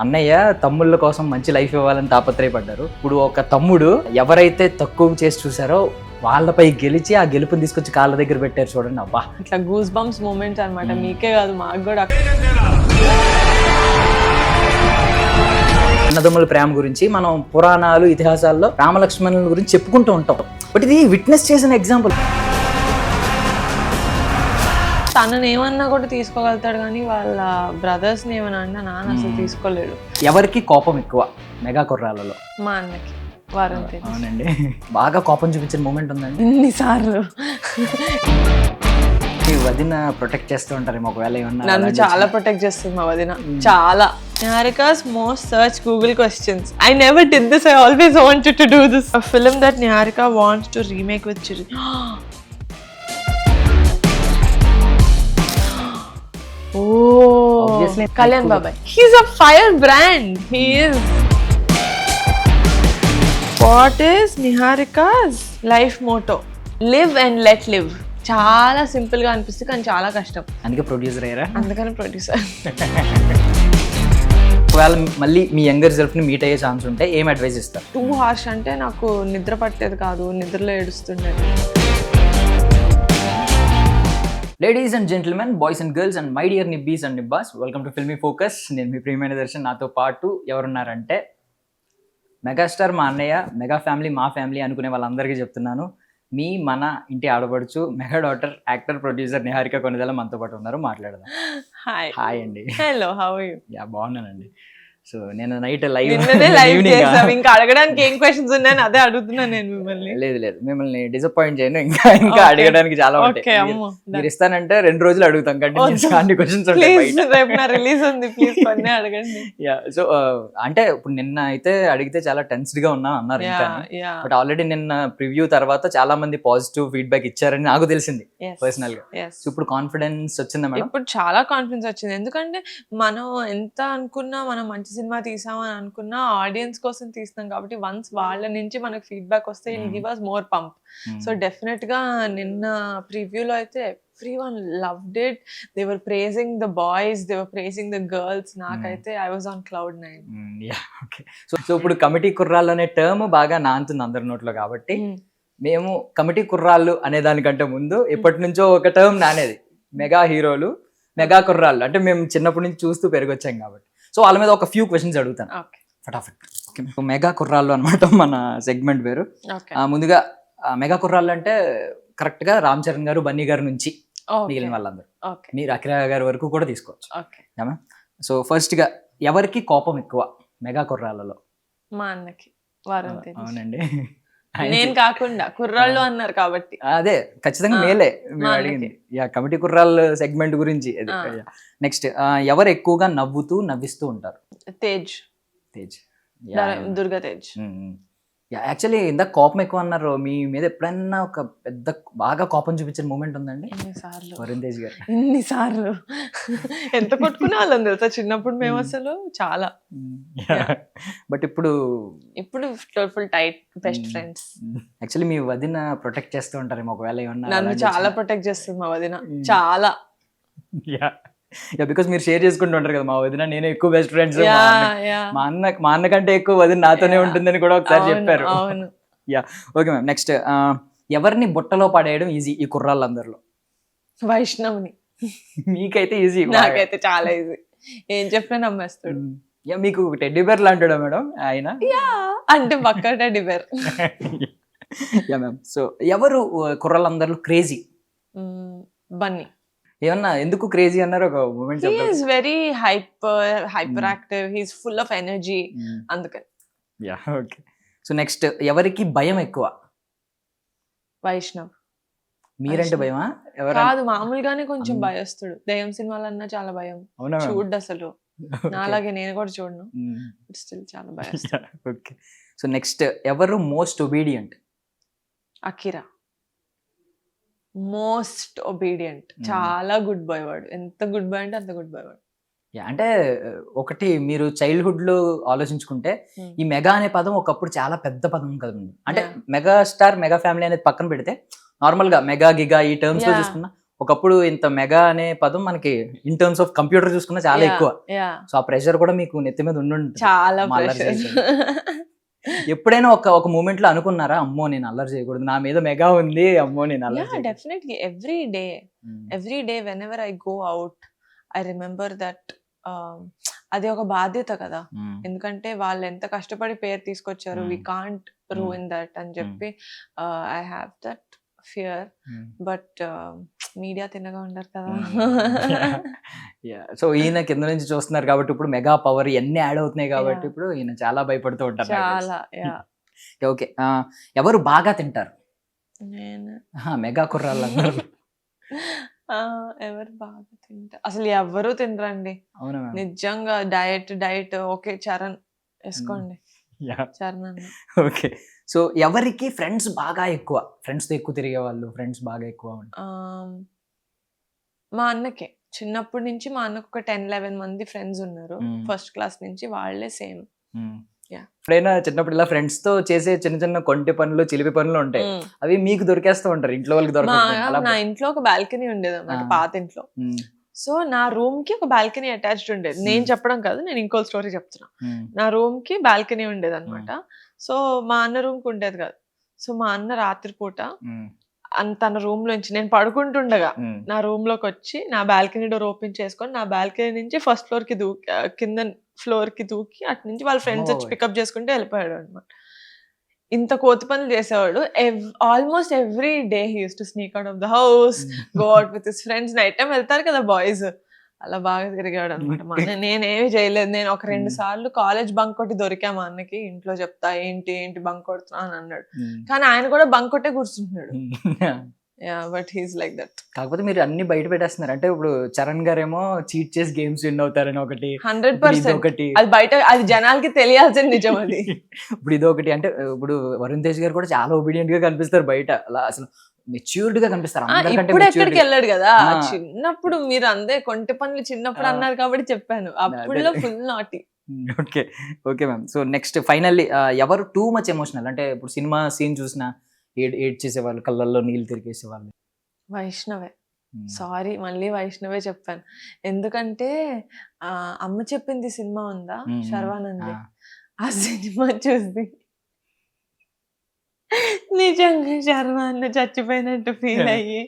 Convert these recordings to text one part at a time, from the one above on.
అన్నయ్య తమ్ముళ్ళ కోసం మంచి లైఫ్ ఇవ్వాలని తాపత్రయపడ్డారు. ఇప్పుడు ఒక తమ్ముడు ఎవరైతే తక్కువ చేసి చూసారో వాళ్ళపై గెలిచి ఆ గెలుపుని తీసుకొచ్చి కాళ్ళ దగ్గర పెట్టారు చూడండి. అబ్బా, ఇట్లా గూస్ బంప్స్ మూమెంట్స్ అన్నమాట. మీకే కాదు మాకు కూడా. అన్నదమ్ముల ప్రేమ గురించి మనం పురాణాలు ఇతిహాసాల్లో రామలక్ష్మణుల గురించి చెప్పుకుంటూ ఉంటాం. బట్ ఇది విట్నెస్ చేసిన ఎగ్జాంపుల్. తనని ఏమన్నా కూడా తీసుకోగలుగుతాడు కానీ వాళ్ళ బ్రదర్స్ ని ఏమన్నా అన్నా నాన్న అసలు తీసుకోలేడు. ఎవరికి కోపం ఎక్కువ మెగా కుర్రాలలో? మా అన్నకి వరుణ్ తేజ్. అవునండి, బాగా కోపం చూపించిన మూమెంట్ ఉందండి. ఎన్నిసార్లు మీ వదిన ప్రొటెక్ట్ చేస్తూ ఉంటారేమో ఒకవేళ ఏమన్నా? నన్ను చాలా ప్రొటెక్ట్ చేస్తుంది మా వదిన, చాలా. Niharika's most searched Google questions. I never did this. I always wanted to do this. A film that Niharika wants to remake with Chiri. Oh, Obviously, Kalyan Babai. He's a fire brand. He is. What is Niharika's life motto? Live and let live. చాలా simple గా అనిపిస్తుంది కానీ చాలా కష్టం. అందుకే producer అయ్యారా? అందుకని producer. ఒకవేళ మళ్ళీ మీ యంగర్ సెల్ఫ్ ని మీట్ అయ్యే ఛాన్స్ ఉంటే ఏం అడ్వైస్ ఇస్తారు? టూ హార్ష్ అంటే నాకు నిద్ర పట్టేది కాదు, నిద్రలో ఏడుస్తుండేది. Ladies and gentlemen, boys and girls and my dear నిబ్బీస్ అండ్ నిబ్బాస్, వెల్కమ్ టు ఫిల్మీ ఫోకస్. నేను మీ ప్రియమైన దర్శన్. నాతో పాటు ఎవరున్నారంటే మెగాస్టార్ మా అన్నయ్య, మెగా ఫ్యామిలీ మా ఫ్యామిలీ అనుకునే వాళ్ళందరికీ చెప్తున్నాను. మీ మన ఇంటి ఆడపడుచు mega daughter actor producer Niharika Konidela మనతో పాటు ఉన్నారు. మాట్లాడదాం. హాయ్. హాయ్ అండి. Hello, how are you? Ya, బాగున్నానండి. సో నేను నైట్ లైవ్ చేసాం. ఇంకా అడగడానికి ఏం క్వశ్చన్స్ ఉన్నాయని అదే అడుగుతున్నా నేను మిమ్మల్ని. లేదు మిమ్మల్ని డిసప్పాయింట్ చేయను. ఇంకా అడగడానికి చాలా ఉంటాయి. మీరు ఇస్తానంటే 2 రోజులు అడుగుతాం కంటిన్యూస్ గా అన్ని క్వశ్చన్స్ ఉంటాయి. రేపు నా రిలీజ్ ఉంది, ప్లీజ్ కొన్ని అడగండి. యా, సో అంటే ఇప్పుడు నిన్న అయితే అడిగితే చాలా టెన్స్డ్ గా ఉన్నా అన్నారు. బట్ ఆల్రెడీ నిన్న ప్రివ్యూ తర్వాత చాలా మంది పాజిటివ్ ఫీడ్బ్యాక్ ఇచ్చారని నాకు తెలిసింది పర్సనల్ గా. సో ఇప్పుడు కాన్ఫిడెన్స్ వచ్చిందా మేడం? ఇప్పుడు చాలా కాన్ఫిడెన్స్ వచ్చింది. ఎందుకంటే మనం ఎంత అనుకున్నా, మనం మంచి సినిమా తీసామని అనుకున్నా ఆడియన్స్ కోసం తీస్తున్నాం కాబట్టి వన్స్ వాళ్ళ నుంచి మనకు ఫీడ్బ్యాక్ వస్తే it give us more pump. So definite గా నిన్న ప్రివ్యూలో అయితే everyone loved it. They were praising the boys, they were praising the girls. నాకైతే I was on cloud 9. Yeah, okay. So ఇప్పుడు కమిటీ కుర్రాళ్ళు అనే టర్మ్ బాగా నాంతుంది అందరి నోట్లో కాబట్టి మేము కమిటీ కుర్రాళ్ళు అనే దానికంటే ముందు ఎప్పటి నుంచో ఒక టర్మ్ నానేది మెగా హీరోలు, మెగా కుర్రాళ్ళు. అంటే మేము చిన్నప్పటి నుంచి చూస్తూ పెరిగొచ్చాం కాబట్టి సో వాళ్ళ మీద ఒక ఫ్యూ క్వశ్చన్స్ అడుగుతాను ఫటాఫట్. మెగా కుర్రాళ్ళు అనమాట మన సెగ్మెంట్ పేరు. ముందుగా మెగా కుర్రాళ్ళు అంటే కరెక్ట్ గా రామ్ చరణ్ గారు, బన్నీ గారు నుంచి మిగిలిన వాళ్ళందరూ, మీరు అఖిల గారి వరకు కూడా తీసుకోవచ్చు. సో ఫస్ట్ గా ఎవరికి కోపం ఎక్కువ మెగా కుర్రాళ్ళలో? మా అన్నకి, వరుణ్ తేజ్. అవునండి, నేను కాకుండా కుర్రాళ్ళు అన్నారు కాబట్టి అదే ఖచ్చితంగా మేలే మేము అడిగింది. యా, కమిటీ కుర్రాళ్ళ సెగ్మెంట్ గురించి. నెక్స్ట్, ఎవరు ఎక్కువగా నవ్విస్తూ ఉంటారు? తేజ్. దుర్గా తేజ్. యాక్చువల్లీ ఇందాక కోపం ఎక్కువ అన్నారు. మీ మీద ఎప్పుడైనా ఒక పెద్ద బాగా కోపం చూపించిన మూమెంట్ ఉందండి? వరుణ్ తేజ్ గారు ఎన్నిసార్లు ఎంత కొట్టుకునే వాళ్ళం తెలుసా చిన్నప్పుడు మేము, అసలు చాలా. బట్ ఇప్పుడు full tight best friends. Actually మీ వదిన ప్రొటెక్ట్ చేస్తూ ఉంటారేమో ఒకవేళ ఏమన్నా? నన్ను చాలా ప్రొటెక్ట్ చేస్తుంది మా వదిన, చాలా. యా, బికాస్ మీరు షేర్ చేసుకుంటూ ఉంటారు కదా, మా వదిన నేను ఎక్కువ బెస్ట్ ఫ్రెండ్స్, మా అన్న కంటే ఎక్కువ వదిన నాతోనే ఉంటుందని కూడా ఒకసారి చెప్పారు. Yeah, okay ma'am. నెక్స్ట్, ఎవరిని బుట్టలో పడేయడం ఈజీ ఈ కుర్రాళ్ళందరిలో? వైష్ణవ్ని. మీకైతే ఈజీ, నాకైతే చాలా ఈజీ. ఏం చెప్పినా నమ్మేస్తాడు. యా, మీకు టెడ్డీ బేర్ లాంటాడా మేడం ఆయన? అంటే పక్క teddy bear. Ya ma'am. So ఎవరు కుర్రాళ్ళందరిలో క్రేజీ? బన్నీ. ఏమన్నా ఎందుకు క్రేజీ అన్నారు ఒక మూమెంట్ చెప్పండి. He is very hyperactive. He is full of energy. అందుకని. Yeah, okay. సో నెక్స్ట్, ఎవరికి భయం ఎక్కువ? వైష్ణవ్. మీరంటే భయమా? కాదు, మామూలుగానే కొంచెం భయస్తుడు. దయ్యం సినిమాలన్నా చాలా భయం. చూడు అసలు నాలాగే నేను కూడా చూడను, స్టిల్ చాలా భయస్తుడు. ఓకే. సో నెక్స్ట్, ఎవరు most obedient? Akira. Most obedient, చాలా గుడ్ బాయ్ వాడు. ఎంత గుడ్ బాయ్ అంటే అంత గుడ్ బాయ్ వాడు. అంటే ఒకటి మీరు చైల్డ్హుడ్ లో ఆలోచించుకుంటే ఈ మెగా అనే పదం ఒకప్పుడు చాలా పెద్ద పదం కదండి. అంటే మెగా స్టార్, మెగా ఫ్యామిలీ అనేది పక్కన పెడితే నార్మల్ గా మెగా గిగా ఈ టర్మ్స్ లో చూసుకున్నా ఒకప్పుడు ఇంత మెగా అనే పదం మనకి ఇన్ టర్మ్స్ ఆఫ్ కంప్యూటర్ చూసుకున్నా చాలా ఎక్కువ. సో ఆ ప్రెషర్ కూడా మీకు నెత్తి మీద ఉండుంటుంది. చాలా అమ్మ అల్లరి ప్రెషర్. చేయకూడదు. ఎప్పుడైనా ఒక మూమెంట్ లో అనుకున్నారా, అమ్మో నేను అల్లరి చేయకూడదు, నా మీద మెగా ఉంది, అమ్మో నేను అల్లరి చేయకూడదు? Definitely every day when ever I go out I remember that అది ఒక బాధ్యత కదా, ఎందుకంటే వాళ్ళు ఎంత కష్టపడి పేరు తీసుకొచ్చారు, వి కాంట్ రూయిన్ దట్ అని చెప్పి I have that fear. But media తిన్నగా ఉండరు కదా. సో ఈయన కింద నుంచి చూస్తున్నారు కాబట్టి ఇప్పుడు మెగా పవర్ ఎన్ని యాడ్ అవుతున్నాయి కాబట్టి ఇప్పుడు ఈయన చాలా భయపడుతూ ఉంటారు. చాలా ఓకే, ఎవరు బాగా తింటారు నేను మెగా కుర్రాళ్ళు అందరూ? ఎవరు బాగా తింటారు? అసలు ఎవరు తినరండి అవునా? నిజంగా. డైట్ ఓకే, చరణ్ వేసుకోండి, చరణ్ అన్న. ఓకే, సో ఎవరికి ఫ్రెండ్స్ బాగా ఎక్కువ, ఫ్రెండ్స్ తో ఎక్కువ తిరిగే వాళ్ళు, ఫ్రెండ్స్ బాగా ఎక్కువ మా అన్నకే చిన్నప్పటి నుంచి మా అన్నకు ఒక 10-11 మంది ఫ్రెండ్స్ ఉన్నారు, ఫస్ట్ క్లాస్ నుంచి, వాళ్ళే సేమ్. ఎప్పుడైనా చిన్నప్పుడు ఇలా ఫ్రెండ్స్ తో చేసే చిన్న చిన్న కొంటి పనులు, చిలిపి పనులు ఉంటాయి, అవి మీకు దొరికేస్తూ ఉంటారు, ఇంట్లో వాళ్ళకి దొరకదు. నా ఇంట్లో ఒక బాల్కనీ ఉండేది అన్నమాట, పాత ఇంట్లో. సో నా రూమ్ కి ఒక బాల్కనీ అటాచ్డ్ ఉండేది. నేను చెప్పడం కాదు, నేను ఇంకో స్టోరీ చెప్తున్నా. నా రూమ్ కి బాల్కనీ ఉండేది అనమాట. సో మా అన్న రూమ్ కి ఉండేది కాదు. సో మా అన్న రాత్రిపూట తన రూమ్ లోంచి, నేను పడుకుంటుండగా నా రూమ్ లోకి వచ్చి నా బాల్కనీ డోర్ ఓపెన్ చేసుకొని నా బాల్కనీ నుంచి ఫస్ట్ ఫ్లోర్ కి దూకి, కింద ఫ్లోర్ కి దూకి, అటు నుంచి వాళ్ళ ఫ్రెండ్స్ వచ్చి పికప్ చేసుకుంటే వెళ్ళిపోయాడు అనమాట. ఇంత కోతి పనులు చేసేవాడు. Almost every day he use to sneak out of the house, go out with his friends. Night time వెళ్తారు కదా బాయ్స్, అలా బాగా తిరిగాడు అనమాట మా అన్న. నేనేమి చేయలేదు. నేను ఒక 2 సార్లు కాలేజ్ బంక్ కొట్టి దొరికా మా అన్నకి. ఇంట్లో చెప్తా, ఏంటి బంక్ కొడుతున్నా అని అన్నాడు. కానీ ఆయన కూడా బంక్ కొట్టే కూర్చుంటున్నాడు. But he's like that. కాకపోతే మీరు అన్ని బయట పెట్టేస్తున్నారు. అంటే ఇప్పుడు చరణ్ గారేమో చీట్ చేసి గేమ్స్ విన్ అవుతారని ఒకటి, 100% ఒకటి, అది బయట, అది జనాలకి తెలియాల్సిన నిజం అది. ఇప్పుడు ఇదొకటి. అంటే ఇప్పుడు వరుణ్ తేజ్ గారు కూడా చాలా ఒబీడియంట్ గా కనిపిస్తారు బయట, అలా అసలు మెచ్యూర్డ్ గా కనిపిస్తారు. ఇప్పుడు ఎక్కడికి వెళ్ళాడు కదా, చిన్నప్పుడు మీరు అందే కొంటి పనులు చిన్నప్పుడు అన్నారు కాబట్టి చెప్పాను, అప్పుడులో ఫుల్ నాటి. Okay okay ma'am. So next finally ఎవరు టూ మచ్ ఎమోషనల్, అంటే ఇప్పుడు సినిమా సీన్ చూసినా ఏడ్ చేసేవాళ్ళు, కళ్ళల్లో నీళ్ళు తిరిగేసేవాళ్ళు? వైష్ణవే. సారీ, మళ్ళీ వైష్ణవే చెప్పాను. ఎందుకంటే అమ్మ చెప్పింది సినిమా ఉందా, శర్వానంద్, ఆ సినిమా చూసి నిజంగా శర్వానంద్ చచ్చిపోయినట్టు ఫీల్ అయ్యి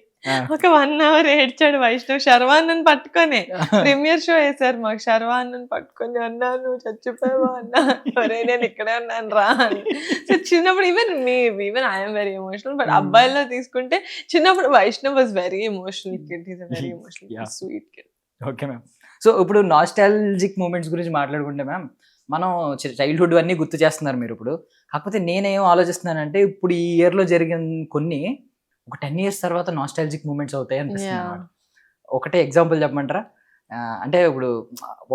ఒక 1 hour ఏడ్చాడు వైష్ణవ్. శర్వానంద్ పట్టుకొని ప్రీమియర్ షో వేశారు మాకు. శర్వానంద్ పట్టుకొని, అన్నా నువ్వు చచ్చిపోయావా అన్నా, ఒరే నేను ఇక్కడే ఉన్నాను రా అని. సో చిన్నప్పుడు even I'm very emotional. But అబ్బాయిల్లో తీసుకుంటే చిన్నప్పుడు Vaishnav was very emotional kid. Is a very emotional sweet kid. Okay ma'am. So ఇప్పుడు నాస్టాలజిక్ మూమెంట్స్ గురించి మాట్లాడుకుంటే మ్యామ్, మనం చైల్డ్హుడ్ అన్నీ గుర్తు చేస్తున్నారు మీరు ఇప్పుడు. కాకపోతే నేనేం ఆలోచిస్తున్నానంటే, ఇప్పుడు ఈ ఇయర్లో జరిగిన కొన్ని ఒక 10 years తర్వాత నాస్టాలజిక్ మూమెంట్స్ అవుతాయి అనిపిస్తుంది అన్నమాట. ఒకటే ఎగ్జాంపుల్ చెప్పమంటారా? అంటే ఇప్పుడు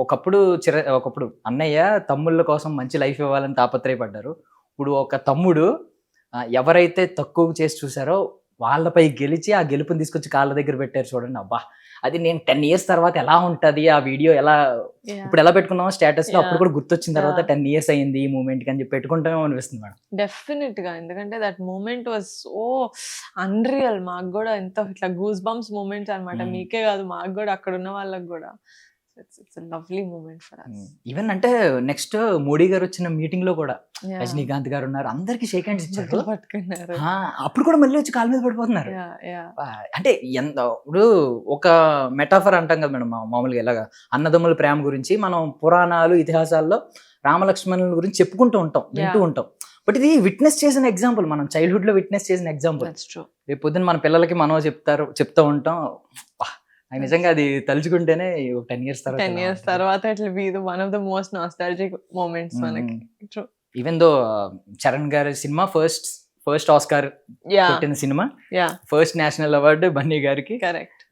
ఒకప్పుడు అన్నయ్య తమ్ముళ్ళ కోసం మంచి లైఫ్ ఇవ్వాలని తాపత్రయపడ్డారు. ఇప్పుడు ఒక తమ్ముడు ఎవరైతే తక్కువ చేసి చూసారో వాళ్ళపై గెలిచి ఆ గెలుపుని తీసుకొచ్చి కాళ్ళ దగ్గర పెట్టారు చూడండి. అబ్బా, అది నేను 10 years తర్వాత ఎలా ఉంటది ఆ వీడియో, ఎలా ఇప్పుడు ఎలా పెట్టుకున్నామో స్టేటస్ లో, అప్పుడు కూడా గుర్తొచ్చిన తర్వాత 10 years అయింది ఈ మూమెంట్ అని చెప్పి పెట్టుకుంటామో అనిపిస్తుంది మేడం. డెఫినెట్ గా, ఎందుకంటే that moment was so unreal. మాకు కూడా ఎంత ఇట్లా గూస్ బంప్స్ మూమెంట్స్ అనమాట. మీకే కాదు, మాకు కూడా, అక్కడ ఉన్న వాళ్ళకి కూడా. It's a lovely moment for us. Even అంటే నెక్స్ట్ మోడీ గారు వచ్చిన మీటింగ్ లో కూడా రజనీకాంత్ గారు ఉన్నారు, అందరికి షేక్ హ్యాండ్స్ ఇచ్చారు, పట్టుకున్నారు. అప్పుడు కూడా మళ్ళీ వచ్చి కాళ్ళ మీద పడిపోతున్నారు. అంటే ఇప్పుడు ఒక మెటాఫర్ అంటాం కదా మేడం మామూలుగా, ఎలాగా అన్నదమ్ముల ప్రేమ గురించి మనం పురాణాలు, ఇతిహాసాల్లో రామలక్ష్మణుల గురించి చెప్పుకుంటూ ఉంటాం, వింటూ ఉంటాం. బట్ ఇది విట్నెస్ చేసిన ఎగ్జాంపుల్, మనం చైల్డ్హుడ్ లో విట్నెస్ చేసిన ఎగ్జాంపుల్. రేపు పొద్దున్న మన పిల్లలకి మనం చెప్తూ ఉంటాం. నిజంగా అది తలుచుకుంటేనే 10 years తర్వాత it will be one of the most nostalgic moments మనకి. ఈవెన్ దో చరణ్ గారి సినిమా ఫస్ట్ ఆస్కార్ కొట్టిన cinema, first national award Bunny గారికి. కరెక్ట్.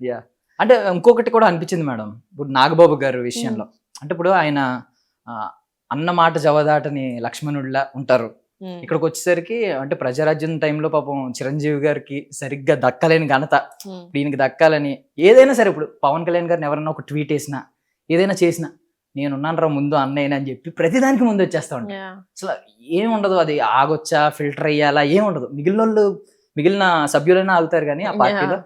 అంటే ఇంకొకటి కూడా అనిపించింది మేడం, ఇప్పుడు నాగబాబు గారి విషయంలో. అంటే ఇప్పుడు ఆయన అన్న మాట జవదాటని లక్ష్మణుడిలా ఉంటారు. ఇక్కడికి వచ్చేసరికి అంటే ప్రజారాజ్యం టైంలో పాపం చిరంజీవి గారికి సరిగ్గా దక్కలేని ఘనత దీనికి దక్కాలని, ఏదైనా సరే ఇప్పుడు పవన్ కళ్యాణ్ గారిని ఎవరన్నా ఒక ట్వీట్ వేసినా, ఏదైనా చేసినా, నేనున్నాను రా ముందు అన్నయ్య అని చెప్పి ప్రతిదానికి ముందు వచ్చేస్తా ఉంటాను. అసలు ఏముండదు, అది ఆగొచ్చా, ఫిల్టర్ అయ్యాలా, ఏముండదు. మిగిలిన సభ్యులైనా ఆగుతారు కానీ ఆ పార్టీలో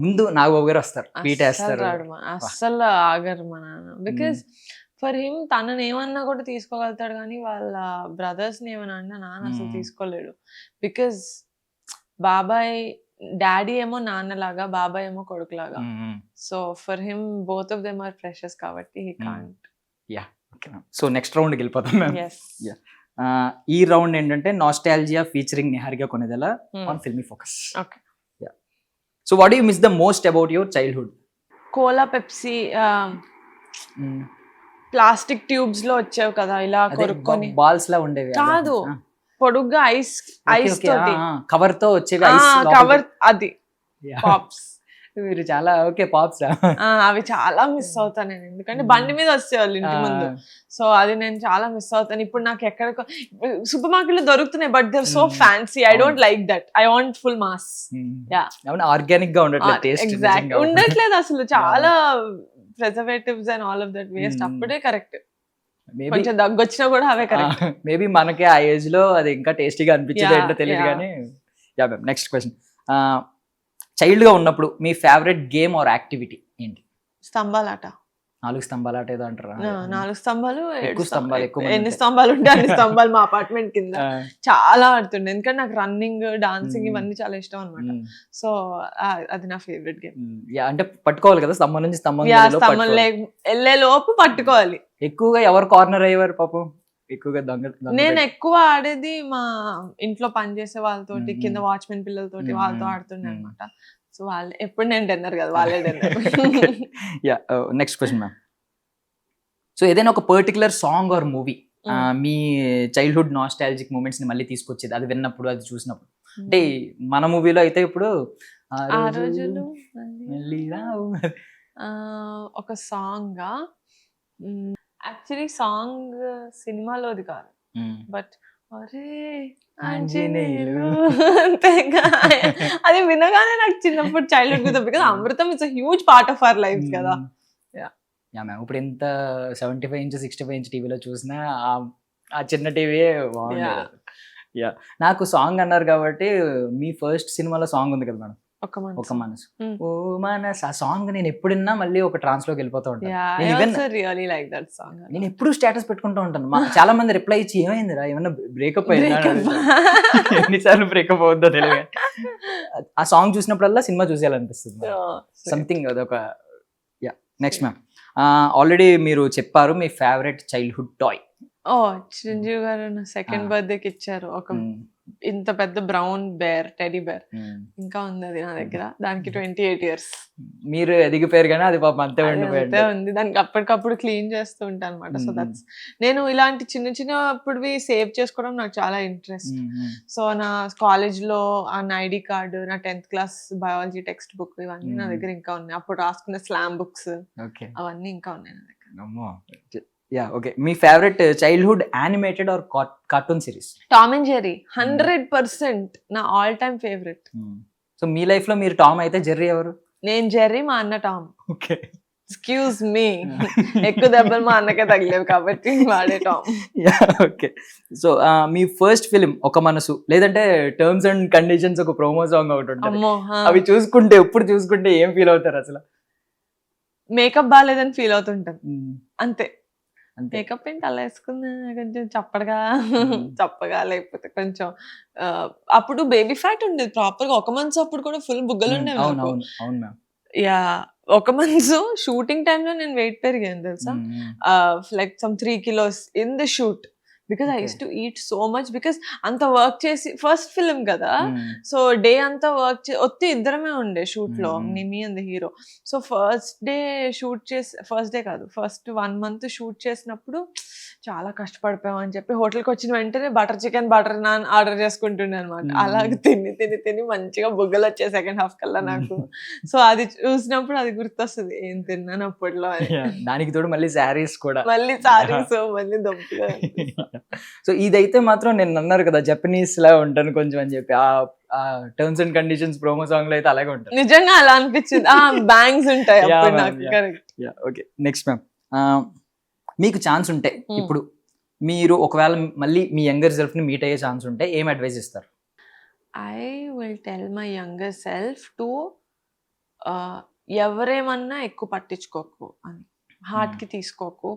ముందు నాగబాబు గారు వస్తారు, పీట వేస్తారు. అస్సలు ఆగరు మా నాన్న. బికాస్ ఫర్ హిమ్ తనని ఏమన్నా కూడా తీసుకోగలుగుతాడు, కానీ వాళ్ళ బ్రదర్స్ ని ఏమన్నా అంటే నాన్న అసలు తీసుకోలేడు. బికాస్ బాబాయ్ డాడీ ఏమో నాన్నలాగా, బాబాయ్ ఏమో కొడుకులాగా. So for him both of them are precious కాబట్టి he can't. Yeah, okay ma'am. So next రౌండ్కి వెళ్ళిపోతాం మ్యామ్. ఈ రౌండ్ ఏంటంటే nostalgia featuring Niharika Konidela on Filmy Focus. Okay. So what you miss the most about your childhood? Cola, Pepsi, plastic tubes లో వచ్చావు కదా ఇలా కొరుక్కొని, balls లా ఉండేవి కాదు పొడుగ్గా ఐస్ తోటి కవర్ తో వచ్చేవి, కవర్, అది పాప్స్. మీరు చాలా ఓకే పాప్స్. అవి చాలా మిస్ అవుతాను నేను, ఎందుకంటే బండి మీద వచ్చేవాళ్ళు ఇంటి ముందు. సో అది నేను చాలా మిస్ అవుతాను. ఇప్పుడు నాకు ఎక్కడ సూపర్ మార్కెట్ లో దొరుకుతున్నాయి, but they are so fancy. I don't like that. I want full mass. Organic గా ఉండట్లేదు, ఎగ్జాక్ట్ ఉండట్లేదు అసలు. చాలా preservatives and all of that waste. అప్పుడే కరెక్ట్. కొంచెం దగ్గొచ్చినా కూడా అవే కరెక్ట్. మేబీ మనకి ఆ ఏజ్ లో అది ఇంకా టేస్టీగా అనిపించేది ఏంటో తెలియదు కానీ. Yeah ma'am, next question. Child గా ఉన్నప్పుడు మీ ఫేవరెట్ గేమ్ ఆర్ యాక్టివిటీ ఏంటి? స్తంభాలాట. 4 స్తంభాల ఆట ఏదో అంటారా? 4 స్తంభాలు, ఎక్కువ స్తంభాలు, ఎక్కువ ఎన్ని స్తంభాలు ఉంటే అన్ని స్తంభాలు. మా అపార్ట్మెంట్ కింద చాలా ఆడుతుండే, ఎందుకంటే నాకు రన్నింగ్, డాన్సింగ్ ఇవన్నీ చాలా ఇష్టం అనమాట. సో అది నా ఫేవరెట్ గేమ్. అంటే పట్టుకోవాలి కదా స్తంభం నుంచి స్తంభం, వెళ్ళే లోపు పట్టుకోవాలి. ఎక్కువగా ఎవరు కార్నర్ అయ్యేవారు పాపం? ఎక్కువగా నేను ఎక్కువ ఆడేది మా ఇంట్లో పనిచేసే వాళ్ళతోటి, కింద వాచ్మెన్ పిల్లలతోటి, వాళ్ళతో ఆడుతుండే అనమాట. సో వాళ్ళు ఎప్పుడు నేను డిన్నర్ కదా, వాళ్ళే dinner. Yeah, next question ma'am. So ఏదైనా ఒక పర్టికులర్ సాంగ్ ఆర్ మూవీ మీ చైల్డ్హుడ్ నాస్టాలజిక్ మూమెంట్స్ ని మళ్ళీ తీసుకొచ్చేది, అది విన్నప్పుడు, అది చూసినప్పుడు? అంటే మన మూవీలో అయితే ఇప్పుడు ఆ రోజులు ఒక సాంగ్, యాక్చువల్లీ సాంగ్ సినిమాలోది కాదు, బట్ అరే ఆంజనేయులు అది వినగానే నాకు చిన్నప్పుడు చైల్డ్హుడ్ గుర్తు. Because Amrutham it's a huge part of our life కదా. యా మ్యామ్, ఇప్పుడు ఎంత 75 ఇంచ్ 65 ఇంచ్ టీవీలో చూసినా ఆ చిన్న టీవీ బాగుంది. యా, నాకు సాంగ్ అన్నారు కాబట్టి మీ ఫస్ట్ సినిమాలో సాంగ్ ఉంది కదా మేడం, ఒక మనసు ఓ మనసు. ఆ సాంగ్ నేను ఎప్పుడున్నా మళ్ళీ ఒక ట్రాన్స్ లోకి వెళ్ళిపోతూ ఉంటాను. నేను ఎప్పుడు స్టేటస్ పెట్టుకుంటూ ఉంటాను. చాలా మంది రిప్లై ఇచ్చి ఏమైందిరా, ఏమన్నా బ్రేకప్ అయిందా, ఎన్నిసార్లు బ్రేకప్ అవుద్దో తెలియదు. ఆ సాంగ్ చూసినప్పుడల్లా సినిమా చూసేయాలనిపిస్తుంది, సంథింగ్ అదొక. Yeah, next ma'am. ఆల్రెడీ మీరు చెప్పారు మీ ఫేవరెట్ చైల్డ్హుడ్ టాయ్. చిరంజీవి గారు నా సెకండ్ బర్త్డేకి ఇచ్చారు ఒక ఇంత పెద్ద బ్రౌన్ బేర్, టెడీ బేర్. ఇంకా ఉంది అది నా దగ్గర. దానికి 28 years. మీరు ఎదిగిపోయారు కానీ అది పాపం అంతే ఉంది. దానికి అప్పటికప్పుడు క్లీన్ చేస్తూ ఉంటాను అనమాట. సో దట్స్, నేను ఇలాంటి చిన్న చిన్నప్పుడువి సేవ్ చేసుకోవడం నాకు చాలా ఇంట్రెస్ట్. సో నా కాలేజ్ లో ఆ ఐడి కార్డు, నా 10th class biology text book, ఇవన్నీ నా దగ్గర ఇంకా ఉన్నాయి. అప్పుడు రాసుకున్న స్లామ్ బుక్స్ అవన్నీ ఇంకా ఉన్నాయి నా దగ్గర. Yeah, okay. మీ favourite childhood animated or cartoon series? Tom and Jerry 100% నా ఆల్ టైమ్ ఫేవరెట్. సో మీ లైఫ్ లో మీరు టామ్ అయితే జెర్రీ ఎవరు? నేను జెర్రీ, మా అన్న టామ్. ఓకే, ఎక్స్క్యూజ్ మీ, ఎక్కువ దెబ్బలు మా అన్నకే తగిలేవు కాబట్టి వాడే టామ్. Yeah, okay. సో మీ ఫస్ట్ ఫిలిం ఒక మనసు, లేదంటే టర్మ్స్ అండ్ కండిషన్స్ ఒక ప్రోమో సాంగ్ ఒకటి ఉంటుంది, అవి చూసుకుంటే ఎప్పుడు చూసుకుంటే ఏం ఫీల్ అవుతారు అసలు? మేకప్ బాగాలేదని ఫీల్ అవుతుంటాను అంతే. మేకప్ ఏంటి అలా వేసుకుంది, కొంచెం చప్పగా లేకపోతే కొంచెం. అప్పుడు బేబీ ఫ్యాట్ ఉండేది ప్రాపర్ గా. ఒక మంత్స్ అప్పుడు కూడా ఫుల్ బుగ్గలు ఉండేవి. యా, ఒక మంత్స్ షూటింగ్ టైంలో నేను వెయిట్ పెరిగాను తెలుసా, like some 3 kilos in the shoot. Because I use to eat so much. Because అంత వర్క్ చేసి, ఫస్ట్ ఫిలిం కదా, సో డే అంతా వర్క్ ఒత్తి ఇద్దరమే ఉండే షూట్ లో, నిమి and the hero. So first day shoot చేసి, ఫస్ట్ డే కాదు, ఫస్ట్ 1 month షూట్ చేసినప్పుడు చాలా కష్టపడిపోయాం అని చెప్పి హోటల్కి వచ్చిన వెంటనే butter chicken, butter naan order చేసుకుంటుండే అనమాట. అలాగే తిని మంచిగా బుగ్గలు వచ్చాయి సెకండ్ హాఫ్ కల్లా నాకు. సో అది చూసినప్పుడు అది గుర్తొస్తుంది, ఏం తిన్నాను అప్పట్లో. దానికి తోడు మళ్ళీ శారీస్ కూడా, మళ్ళీ శారీస్, మళ్ళీ దొంపగా. సో ఇదైతే మాత్రం నేను అన్నారు కదా జపనీస్ లా ఉంటాను కొంచెం అని చెప్పి, ఆ terms and conditions promo song లో అయితే అలాగే ఉంటాయి. నిజంగా అలా అనిపించింది. బ్యాంగ్స్ ఉంటాయి అప్పుడు నాకు. కరెక్ట్. Okay, next ma'am. మీకు ఛాన్స్ ఉంటే ఇప్పుడు మీరు ఒకవేళ మళ్ళీ మీ యంగర్ సెల్ఫ్ ని మీట్ అయ్యే ఛాన్స్ ఉంటే ఏం అడ్వైస్ ఇస్తారు? I will tell my younger self to ఎవరేమన్నా ఎక్కువ పట్టించుకోకు అని, హార్ట్కి తీసుకోకు,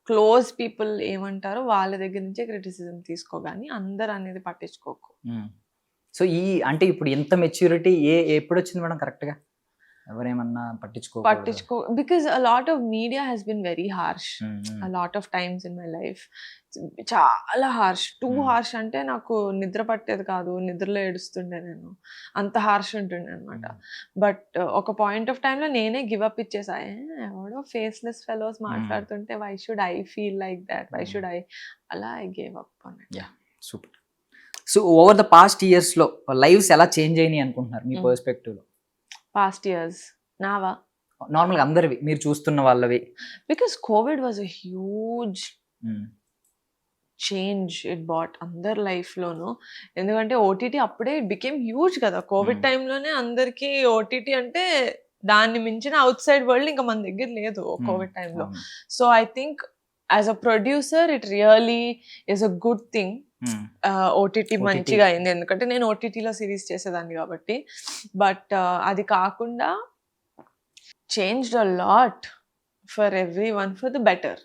క్లోజ్ పీపుల్ ఏమంటారో వాళ్ళ దగ్గర నుంచే క్రిటిసిజం తీసుకో, కానీ అందరు అనేది పట్టించుకోకు. సో అంటే ఇప్పుడు ఎంత మెచ్యూరిటీ ఎప్పుడు వచ్చింది మేడం కరెక్ట్గా? ఎవరేమన్నా పట్టించుకో, because a lot of media has been very harsh a lot of times in my life. చాలా హార్ష్, టూ హార్ష్ అంటే నాకు నిద్ర పట్టేది కాదు, నిద్రలో ఏడుస్తుండే నేను, అంత హార్ష్ ఉంటుండే అనమాట. బట్ ఒక పాయింట్ ఆఫ్ టైంలో నేనే గివ్ అప్ ఇచ్చేసా. ఎవడో ఫేస్లెస్ ఫెలోస్ మాట్లాడుతుంటే why should I feel like that, why should I, అలా ఐ గేవ్ అప్ అన్నట్టు. Super. So over the past ఇయర్స్లో లైవ్స్ ఎలా చేంజ్ అయినాయి అనుకుంటున్నారు మీ పర్స్పెక్టివ్లో? పాస్ట్ ఇయర్స్ నావా? నార్మల్గా అందరివి, మీరు చూస్తున్న వాళ్ళవి. Because covid was a huge change it bought అందరి లైఫ్లోనూ. ఎందుకంటే ఓటీటీ అప్పుడే ఇట్ బికేమ్ హ్యూజ్ కదా, కోవిడ్ టైంలోనే అందరికీ ఓటీటీ అంటే దాన్ని మించిన అవుట్ సైడ్ వరల్డ్ ఇంకా మన దగ్గర లేదు కోవిడ్ టైంలో. So I think as a producer it really is a good thing. OTT మంచిగా అయింది, ఎందుకంటే నేను ఓటీటీలో సిరీస్ చేసేదాన్ని కాబట్టి. బట్ అది కాకుండా changed a lot for everyone for the better.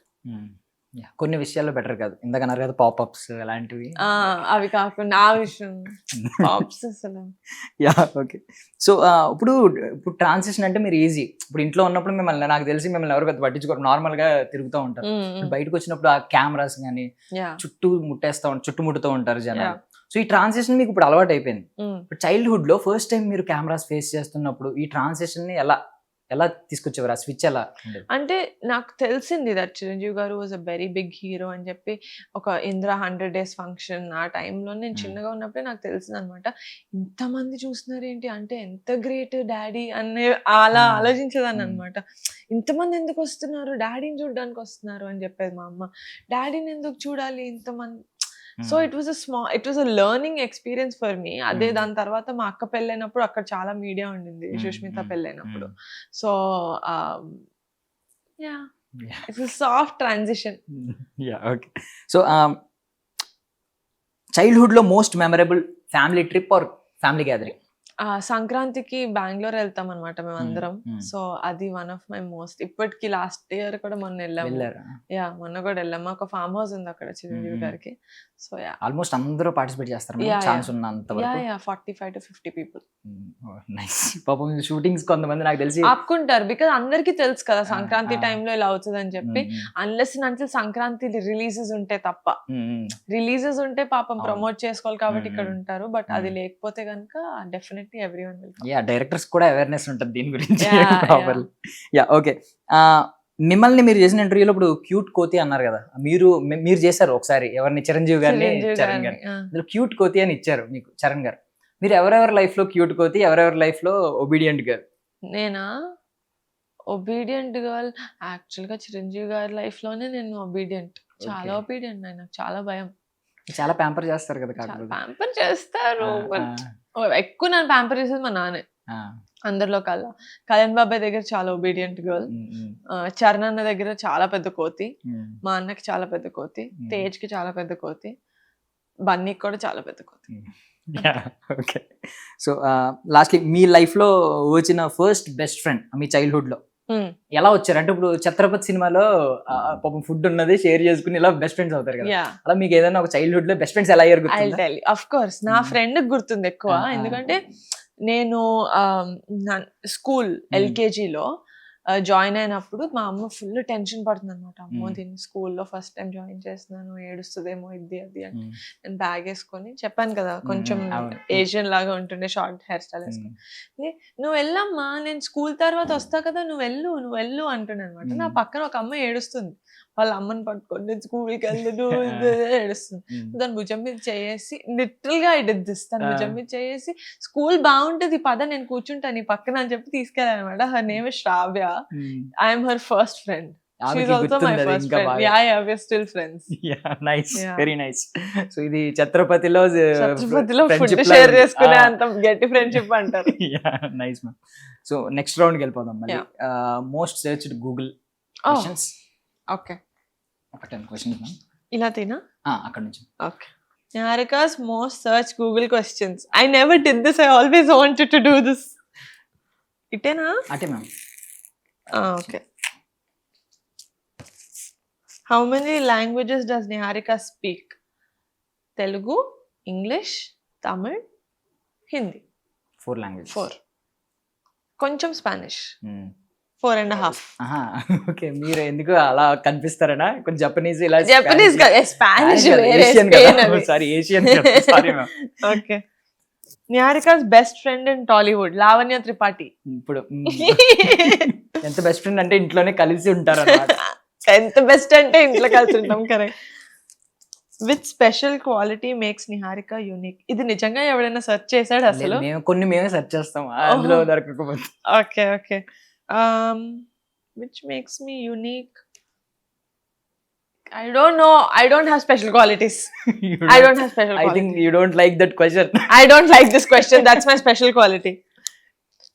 కొన్ని విషయాల్లో బెటర్ కాదు, ఇందాకన్నారు కదా పాపప్స్ అలాంటివి, అవి కాకుండా ఆ విషయం పాప్స్ అసలు. ఓకే. సో ఇప్పుడు ట్రాన్సిషన్ అంటే మీరు ఈజీ, ఇప్పుడు ఇంట్లో ఉన్నప్పుడు మిమ్మల్ని నాకు తెలిసి మిమ్మల్ని ఎవరు పెద్ద పట్టించుకోరు, నార్మల్ గా తిరుగుతూ ఉంటారు. బయటకు వచ్చినప్పుడు ఆ కెమెరాస్ కానీ చుట్టుముట్టుతూ ఉంటారు జనాలు. సో ఈ ట్రాన్సిషన్ మీకు ఇప్పుడు అలవాటు అయిపోయింది. చైల్డ్హుడ్ లో ఫస్ట్ టైం మీరు కెమెరాస్ ఫేస్ చేస్తున్నప్పుడు ఈ ట్రాన్సిషన్ ని ఎలా తీసుకొచ్చేవారు? ఆ స్విచ్ ఎలా అంటే నాకు తెలిసింది దట్ చిరంజీవి గారు was a very big hero అని చెప్పి. ఒక ఇంద్ర 100 days ఫంక్షన్ ఆ టైంలో నేను చిన్నగా ఉన్నప్పుడే నాకు తెలిసింది అనమాట, ఇంతమంది చూస్తున్నారు ఏంటి అంటే ఎంత గ్రేట్ డాడీ అనే అలా ఆలోచించేదాన్ని అనమాట. ఇంతమంది ఎందుకు వస్తున్నారు, డాడీని చూడడానికి వస్తున్నారు అని చెప్పేది మా అమ్మ. డాడీని ఎందుకు చూడాలి ఇంతమంది? So it was a learning experience for me. అదే దాని తర్వాత మా అక్క పెళ్ళైనప్పుడు అక్కడ చాలా మీడియా ఉండింది, సుష్మిత పెళ్ళైనప్పుడు. So it's soft transition. Okay. So childhood లో most memorable family trip or family gathering? సంక్రాంతికి బెంగళూరు వెళ్తాం అనమాట మేమందరం. సో అది వన్ ఆఫ్ మై మోస్ట్, ఇప్పటికి లాస్ట్ ఇయర్ కూడా మొన్న వెళ్ళాము. మొన్న కూడా వెళ్ళాము. ఒక ఫార్మ్ హౌస్ ఉంది అక్కడ చిరంజీవి గారికి. సో ఆల్మోస్ట్ అందరూ పార్టిసిపేట్ చేస్తారు, ఛాన్స్ ఉన్నంత వరకు. 45 to 50 people. నైస్. పాపం షూటింగ్స్ కొంతమంది నాకు తెలిసి ఆపుకుంటారు, బికాజ్ అందరికి తెలుసు కదా సంక్రాంతి టైంలో ఇలా అవుతుంది అని చెప్పి. అన్లెస్ అంటే సంక్రాంతి రిలీజెస్ ఉంటే తప్ప, రిలీజెస్ ఉంటే పాపం ప్రమోట్ చేసుకోవాలి కాబట్టి ఇక్కడ ఉంటారు. బట్ అది లేకపోతే కనుక definitely everyone will come. Directors కూడా అవేర్నెస్ ఉంటుంది దీని గురించి. ఓకే. మిమ్మల్ని మీరు చేసిన ఇంటర్వ్యూలో ఇప్పుడు క్యూట్ కోతి అన్నారు కదా, మీరు చేశారు ఒకసారి ఎవరిని, చిరంజీవి గారిని, చరణ్ గారు. అందులో క్యూట్ కోతి అని ఇచ్చారు మీకు చరణ్ గారు. మీరు ఎవరెవరి లైఫ్ లో క్యూట్ కోతి, ఎవరెవరి లైఫ్ లో ఒబీడియంట్ గర్ల్? నేనా ఒబీడియంట్ గర్ల్? యాక్చువల్ గా చిరంజీవి గారి లైఫ్ లోనే నేను ఒబీడియంట్, చాలా ఒబీడియంట్. నాకు చాలా భయం. చాలా ప్యాంపర్ చేస్తారు కదా? ప్యాంపర్ చేస్తారు, ఎక్కువ నన్ను ప్యాంపర్ చేసేది మా నాన్నే అందరిలో కల్లా. కళ్యాణ్ బాబాయ్ దగ్గర చాలా ఒబీడియంట్ గర్ల్, చరణ్ అన్న దగ్గర చాలా పెద్ద కోతి, మా అన్నకి చాలా పెద్ద కోతి, తేజ్ కి చాలా పెద్ద కోతి, బన్నీకి కూడా చాలా పెద్ద కోతి. ఓకే. సో లాస్ట్లీ మీ లైఫ్ లో వచ్చిన ఫస్ట్ బెస్ట్ ఫ్రెండ్ మీ చైల్డ్హుడ్ లో ఎలా వచ్చారు? అంటే ఇప్పుడు ఛత్రపతి సినిమాలో పాపం ఫుడ్ ఉన్నది షేర్ చేసుకుని ఇలా బెస్ట్ ఫ్రెండ్స్ అవుతారు కదా, అలా మీకు ఏదైనా ఒక చైల్డ్హుడ్ లో బెస్ట్ ఫ్రెండ్స్ ఎలా అయ్యారు? అఫ్ కోర్స్ నా ఫ్రెండ్ గుర్తుంది ఎక్కువ, ఎందుకంటే నేను స్కూల్ ఎల్కేజీలో జాయిన్ అయినప్పుడు మా అమ్మ ఫుల్ టెన్షన్ పడుతుంది అనమాట. అమ్మో దీన్ని స్కూల్లో ఫస్ట్ టైం జాయిన్ చేస్తున్నాను, ఏడుస్తుందేమో ఇది అది అంటే. నేను బ్యాగ్ వేసుకొని, చెప్పాను కదా కొంచెం ఏషియన్ లాగా ఉంటుండే, షార్ట్ హెయిర్ స్టైల్ వేసుకొని, నువ్వు వెళ్ళమ్మా నేను స్కూల్ తర్వాత వస్తా కదా, నువ్వు వెళ్ళు అంటుండే అనమాట. నా పక్కన ఒక అమ్మాయి ఏడుస్తుంది, వాళ్ళ అమ్మని పట్టుకొని నేను స్కూల్కి వెళ్ళు ఏడుస్తుంది. దాని భుజం మీద చేసి, లిటరల్ గా తన భుజం మీద చేసి, స్కూల్ బాగుంటది పద నేను కూర్చుంటాను నీ పక్కన అని చెప్పి తీసుకెళ్ళాను అనమాట. Her name is Shravya. I'm her first friend. She's also my first friend. Yeah, we're still friends. Nice. Very nice. So ఇది ఛత్రపతిలో ఫుడ్ షేర్ చేసుకునే అంత గట్టి ఫ్రెండ్షిప్ అంటారు. Nice ma'am. సో నెక్స్ట్ రౌండ్కి వెళ్ళిపోదాం మళ్ళీ. Most searched Google questions. Okay, ఒక 10 questions ma'am. ఇలా తినా అక్కడ నుంచి. Okay. Niharika's most searched Google questions. I never did this. I always wanted to do this. ఇటేనా? అంటే ma'am okay. How many languages does Niharika speak? Telugu, English, Tamil, Hindi. 4 language. 4. కొంచెం Spanish. 4.5. Okay. మీరు ఎందుకు అలా కనిపిస్తారనా? కొంచెం జపనీస్ ఇలా జపనీస్ కాదు, స్పానిష్ వేరే, ఏషియన్ స్పెయిన్ అది. Sorry Asian sorry ma'am. Okay. Niharika's best friend in Tollywood Lavanya Tripathi. ఇప్పుడు ఎంత బెస్ట్ ఫ్రెండ్ అంటే ఇంట్లోనే కలిసి ఉంటారు అన్నమాట. ఎంత బెస్ట్ అంటే ఇంట్లో కలిసి ఉంటాం. Correct. With special quality makes Niharika unique. ఇది నిజంగా ఎవరైనా సెర్చ్ చేశాడు అసలు? మేమే సెర్చ్ చేస్తాం అందులో దొరకకపోతే. Okay okay. Which makes me unique? I don't know. I don't have special qualities. I don't have special I qualities. think you don't like that question. I don't like this question. That's my special quality.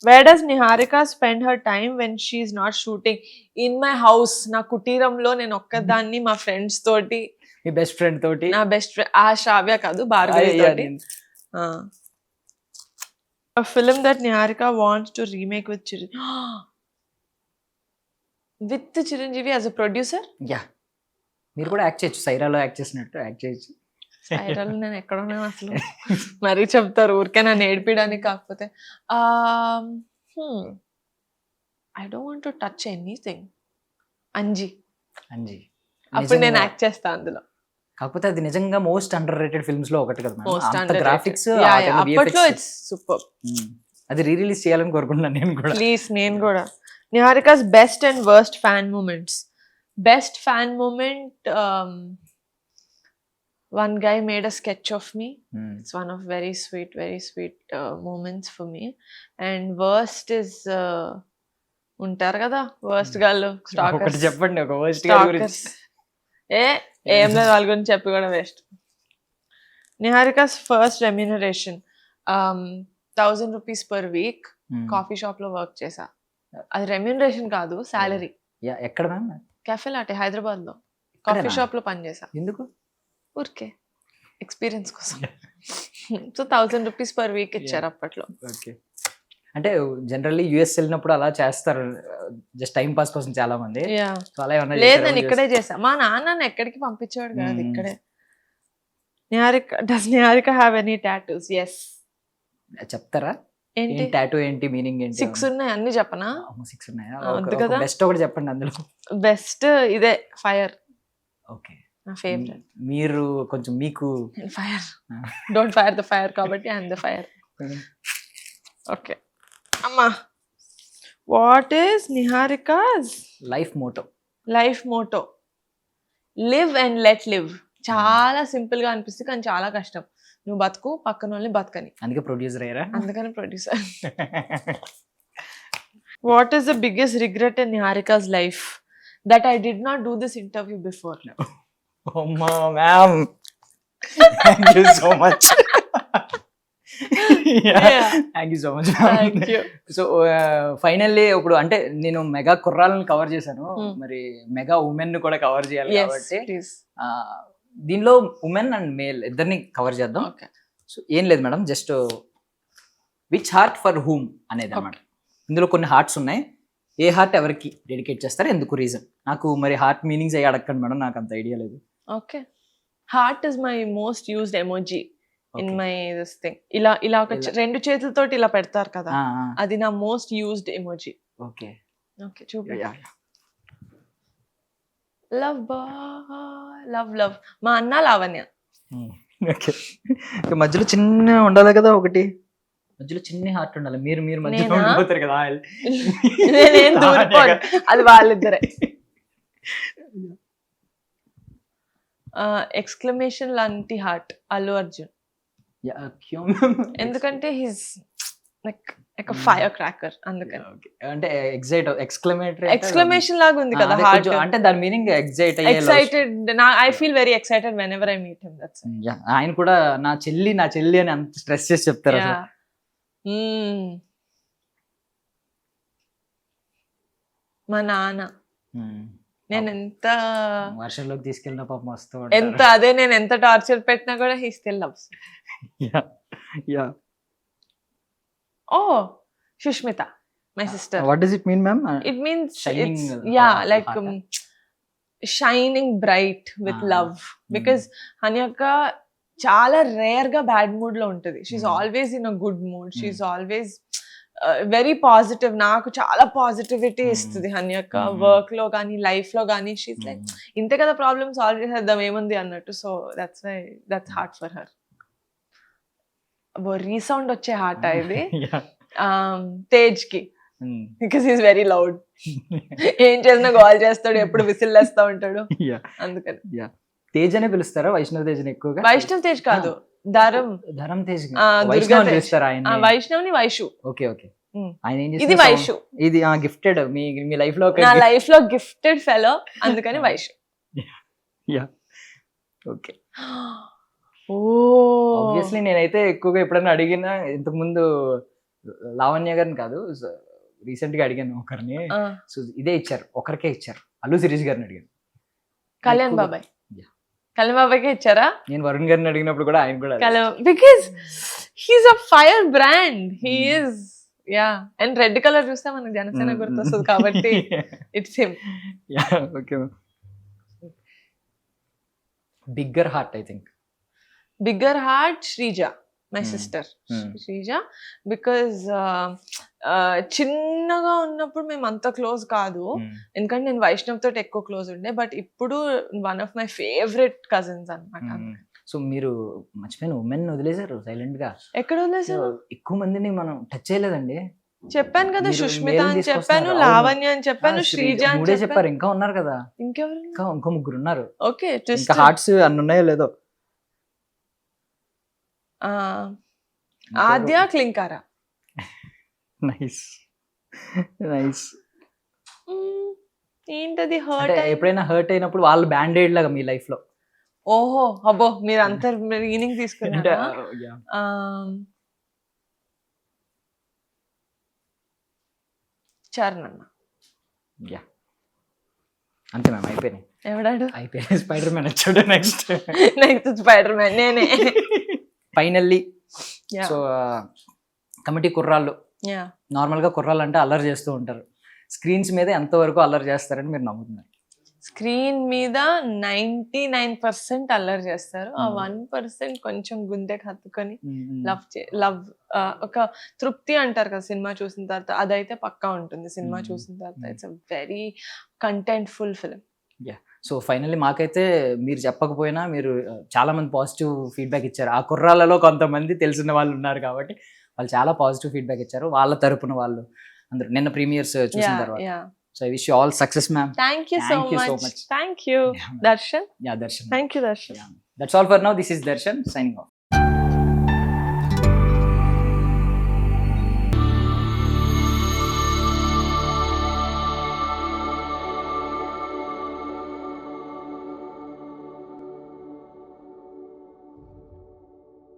Where does Niharika spend her time when she's not shooting? In my house. నా కుటీరంలో నేను ఒక్కదాన్ని మా friends తోటి. మీ best friend తోటి? నా best friend శ్రావ్య కాదు, భార్గవి తోటి. A film that Niharika wants to remake with Chiranjeevi. With Chiranjeevi as a producer? Yeah. మీరు కూడా యాక్ట్ చేయొచ్చు, సైరాలో యాక్ట్ చేసినట్టు యాక్ట్ చేయొచ్చు. సైరాలో నేను ఎక్కడ ఉన్నాను అసలు? మరీ చెప్తారు ఊరికే నన్ను ఏడిపించడానికి. కాకపోతే I don't want to touch anything. Anji అప్పుడు నేను యాక్ట్ చేస్తా అందులో. కాకపోతే అది నిజంగా మోస్ట్ అండర్ రేటెడ్ ఫిల్మ్స్ లో ఒకటి కదా. మోస్ట్ అండర్ గ్రాఫిక్స్ అప్పట్లో ఇట్స్ సూపర్. అది రీ రిలీజ్ చేయాలని కోరుకుంటున్నాను నేను కూడా. ప్లీజ్. నేను కూడా. Niharika's best and worst fan moments. Best fan moment, one guy made a sketch of me. It's one of very sweet moments for me. And worst is ఉంటారు కదా worst గాళ్ళు, stalkers. ఒకటి చెప్పండి, ఒక worst గాళ్ళ గురించి. ఏం లేదు, వాళ్ళ గురించి చెప్పి కూడా waste. Niharika's first remuneration 1000 rupees per week coffee shop లో వర్క్ చేసా. అది రెమ్యూనరేషన్ కాదు, సాలరీ. ఎక్కడ మ్యామ్? కెఫే లాటే హైదరాబాద్ లో కాఫీ షాప్ లో పనిచేసా. ఎందుకు? ఊరికే ఎక్స్పీరియన్స్ కోసం. సో 1000 rupees per week ఇచ్చారు అప్పట్లో. ఓకే. అంటే జనరల్లీ యుఎస్ వెళ్ళినప్పుడు అలా చేస్తారు, జస్ట్ టైం పాస్ కోసం చాలా మంది. లేదు, నేను ఇక్కడే చేసా. మా నాన్న ఎక్కడికి పంపించేవాడు కాదు, ఇక్కడే. Does Niharika have any tattoos? Yes. చెప్తారా? ఏంటి టాటూ, ఏంటి మీనింగ్ ఏంటి? 6 ఉన్నాయి, అన్ని చెప్పనా? 6 ఉన్నాయా? కదా. బెస్ట్ ఒకటి చెప్పండి అందులో. బెస్ట్ ఇదే ఫైర్. ఓకే. నా ఫేవరెట్. మీరు కొంచెం మీకు fire, don't fire the fire కాబట్టి ఐఎమ్ ద ఫైర్. ఓకే అమ్మా. What is Niharika's life motto? Life motto live and let live. చాలా సింపుల్ గా అనిపిస్తుంది కానీ చాలా కష్టం. నువ్వు బతుకు, పక్కన వాళ్ళని బతకని. అందుకే ప్రొడ్యూసర్ అయ్యారా? అందుకని producer. What is the biggest regret in Niharika's life? That I did not do this interview before. అమ్మా ma'am, thank you so much. Thank you so much. So finally ఇప్పుడు అంటే నేను మెగా కుర్రాలను కవర్ చేశాను, మరి మెగా ఉమెన్ కూడా cover చేయాలి కాబట్టి దీనిలో ఉమెన్ అండ్ మేల్ ఇద్దరిని కవర్ చేద్దాం. సో ఏం లేదు madam, just which heart for whom అనేది అన్నమాట. ఇందులో కొన్ని హార్ట్స్ ఉన్నాయి, ఏ హార్ట్ ఎవరికి డెడికేట్ చేస్తారు, ఎందుకు, రీజన్. నాకు మరి హార్ట్ మీనింగ్స్ అయ్యి అడగండి మేడం, నాకు అంత ఐడియా లేదు. Okay. Heart is my most used emoji in my this thing. ఇలా ఇలా ఒక 2 చేతులతోటి ఇలా పెడతారు కదా, అది నా most used emoji. Okay okay చూపి. Love love love. మా అన్న లావణ్య. ఓకే. మధ్యలో చిన్న ఉండాలి కదా, ఒకటి మధ్యలో చిన్న హార్ట్ ఉండాలి. మీరు మధ్యలో ఉండిపోతారు కదా. నేనేం దూరిపోను, అది వాళ్ళిద్దరే. ఎక్స్క్లమేషన్ లాంటి హార్ట్ అల్లు అర్జున్. ఎందుకంటే హీస్ లైక్ ఫైర్ క్రాకర్, అందుకని. అంటే ఎక్స్క్లమేషన్ లాగా ఉంది కదా హార్ట్, అంటే దాని meaning excited. I feel very excited when ever I meet him. That's ఆయన కూడా నా చెల్లి అని అంత స్ట్రెస్ చేసి చెప్తారు. మా నాన్న నేను ఎంత వర్షంలోకి తీసుకెళ్ళిన పాపం వస్తూ ఎంత అదే నేను ఎంత టార్చర్ పెట్టినా కూడా he still loves. Oh Sushmita, my sister. What does it mean ma'am? It means Shining, it's yeah, like heart, shining bright with love. Because హన్యక్క చాలా రేర్ గా బ్యాడ్ మూడ్ లో ఉంటది. She always in a good mood. She always very positive. నాకు చాలా positivity ఇస్తుంది హన్యక్క. Work లో కానీ లైఫ్ లో కానీ షీఈ్ లైక్ ఇంతే కదా ప్రాబ్లమ్ సాల్వ్ చేసేద్దాం ఏముంది అన్నట్టు. So that's why that's heart for her. Resound వచ్చే హార్ట్ ఇది తేజ్ కి. Because is very loud. ఏం చేసినా కాల్ చేస్తాడు, ఎప్పుడు విసిల్ వేస్తా ఉంటాడు. అందుకని తేజ్ అనే పిలుస్తారా వైష్ణవ్ తేజ్ ఎక్కువగా? వైష్ణవ్ తేజ్ కాదు, ధరం తేజ్. దుర్గా తేజ్. పిలుస్తారా ఆయన? వైష్ణవ్ ని వైషు. Okay okay. ఆయన ఏం ఇది చేస్తారు? వైషు. ఇది గిఫ్టెడ్ మీ లైఫ్ లో నా లైఫ్ లో గిఫ్టెడ్ ఫెలో, అందుకని వైషు. ఓకే. ఆబ్వియస్లీ నేనైతే ఎక్కువగా ఎప్పుడైనా అడిగినా, ఇంతకు ముందు లావణ్య గారిని కాదు రీసెంట్ గా అడిగాను ఒకరిని. సో ఇదే ఇచ్చారు, ఒకరికే ఇచ్చారు. అల్లు శిరీష్ గారిని అడిగాను. కళ్యాణ్ బాబాయ్. కళ్యాణ్ బాబాయ్కే ఇచ్చారా? నేను వరుణ్ గారిని అడిగినప్పుడు కూడా ఆయన కూడా because he's a fire brand. He is yeah. And red colour చూస్తే మనకు జనసేన గుర్తొస్తుంది కాబట్టి it's him. Okay. Bigger heart I think. Bigger heart Sreeja, my sister Sreeja. Because చిన్నగా ఉన్నప్పుడు మేము అంత క్లోజ్ కాదు, ఎందుకంటే నేను వైష్ణవ్ తోటి ఎక్కువ క్లోజ్ ఉండే. బట్ ఇప్పుడు one of my favourite cousins అన్నమాట. సో మీరు మర్చిపోయిన ఉమెన్ వదిలేశారు సైలెంట్ గా. ఎక్కడ వదిలేసారు? ఎక్కువ మందిని మనం టచ్ చేయలేదండి. చెప్పాను కదా, సుష్మిత అని చెప్పాను, లావణ్య అని చెప్పాను, శ్రీజ అని చెప్పారు. ఇంకా ఉన్నారు కదా, ఇంకెవరు? ఇంకో ముగ్గురు ఉన్నారు. ఓకే. ఇంకా హార్ట్స్ అన్ని ఉన్నాయో లేదో. ఆద్య, క్లింకారా. Nice nice. ఏంటది హర్ట్? ఎప్పుడైనా హర్ట్ అయినప్పుడు వాళ్ళు బ్యాండేడ్ లాగా మీ లైఫ్ లో. ఓహో అబ్బో, మీరు అంత మీనింగ్ తీసుకున్నారా? చరణ్ అన్న. యా అంతే మ్యామ్, అయిపోయినాయి. ఎవడాడు? అయిపోయినాయి. స్పైడర్ మ్యాన్ వచ్చాడు. నెక్స్ట్ స్పైడర్ మ్యాన్ నేనే. ఫైనల్లీ సో కమిటీ కుర్రాళ్ళు నార్మల్ గా కుర్రాళ్ళు అంటే అల్లరి చేస్తూ ఉంటారు. స్క్రీన్స్ మీద ఎంతవరకు అల్లరి చేస్తారని మీరు నమ్ముతున్నారు? స్క్రీన్ మీద 99% అల్లరి చేస్తారు. ఆ 1% కొంచెం గుండెకి హత్తుకొని లవ్ ఒక తృప్తి అంటారు కదా సినిమా చూసిన తర్వాత, అదైతే పక్కా ఉంటుంది. సినిమా చూసిన తర్వాత it's a very contentful film. So finally మాకైతే మీరు చెప్పకపోయినా మీరు చాలా మంది పాజిటివ్ ఫీడ్బ్యాక్ ఇచ్చారు. ఆ కుర్రాళ్ళలో కొంతమంది తెలిసిన వాళ్ళు ఉన్నారు కాబట్టి వాళ్ళు చాలా పాజిటివ్ ఫీడ్బ్యాక్ ఇచ్చారు. వాళ్ళ తరపున వాళ్ళు అందరూ నిన్న ప్రీమియర్స్ చూసిన తర్వాత. So I wish you all success, ma'am. Thank you so much. Thank you, Darshan. Yeah, Darshan. Thank you, Darshan. Yeah. That's all for now. This is Darshan signing off.